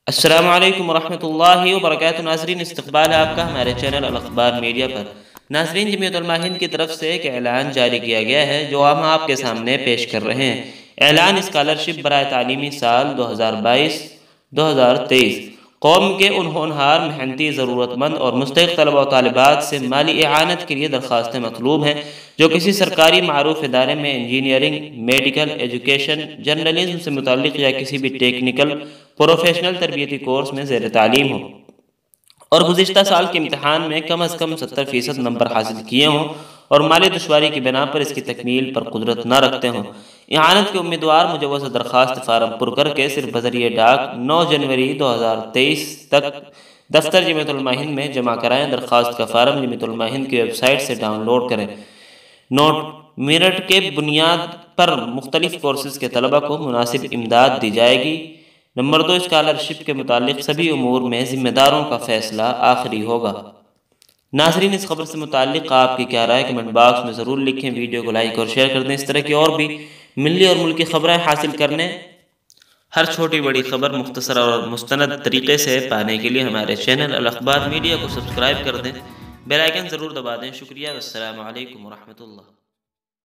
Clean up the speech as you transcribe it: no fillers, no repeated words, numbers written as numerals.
السلام علیکم ورحمۃ اللہ وبرکاتہ۔ ناظرین، استقبال ہے آپ کا ہمارے چینل الاخبار میڈیا پر۔ ناظرین، جمعیت علماء ہند کی طرف سے ایک اعلان جاری کیا گیا ہے جو ہم آپ کے سامنے پیش کر رہے ہیں۔ اعلان اسکالرشپ برائے تعلیمی سال 2022-2023 قوم کے ان ہونہار، محنتی، ضرورت مند اور مستحق طلبہ و طالبات سے مالی اعانت کے لیے درخواستیں مطلوب ہیں جو کسی سرکاری معروف ادارے میں انجینئرنگ، میڈیکل، ایجوکیشن، جرنلزم سے متعلق یا کسی بھی ٹیکنیکل پروفیشنل تربیتی کورس میں زیر تعلیم ہو اور گزشتہ سال کے امتحان میں کم از کم 70% نمبر حاصل کیے ہوں اور مالی دشواری کی بنا پر اس کی تکمیل پر قدرت نہ رکھتے ہوں۔ اعانت کے امیدوار مجوزہ درخواست فارم پر کر کے صرف بذریعہ ڈاک 9 جنوری 2023 تک دفتر جمعیت علماء ہند میں جمع کرائیں۔ درخواست کا فارم جمعیت علماء ہند کی ویب سائٹ سے ڈاؤن لوڈ کریں۔ نوٹ: میرٹ کے بنیاد پر مختلف کورسز کے طلبہ کو مناسب امداد دی جائے گی۔ نمبر 2، اسکالرشپ کے متعلق سبھی امور میں ذمہ داروں کا فیصلہ آخری ہوگا۔ ناظرین، اس خبر سے متعلق آپ کی کیا رائے کمنٹ باکس میں ضرور لکھیں۔ ویڈیو کو لائک اور شیئر کر دیں۔ اس طرح کی اور بھی ملی اور ملکی خبریں حاصل کرنے، ہر چھوٹی بڑی خبر مختصر اور مستند طریقے سے پانے کے لیے ہمارے چینل الاخبار میڈیا کو سبسکرائب کر دیں، بیل آئیکن ضرور دبا دیں۔ شکریہ، والسلام علیکم ورحمۃ اللہ۔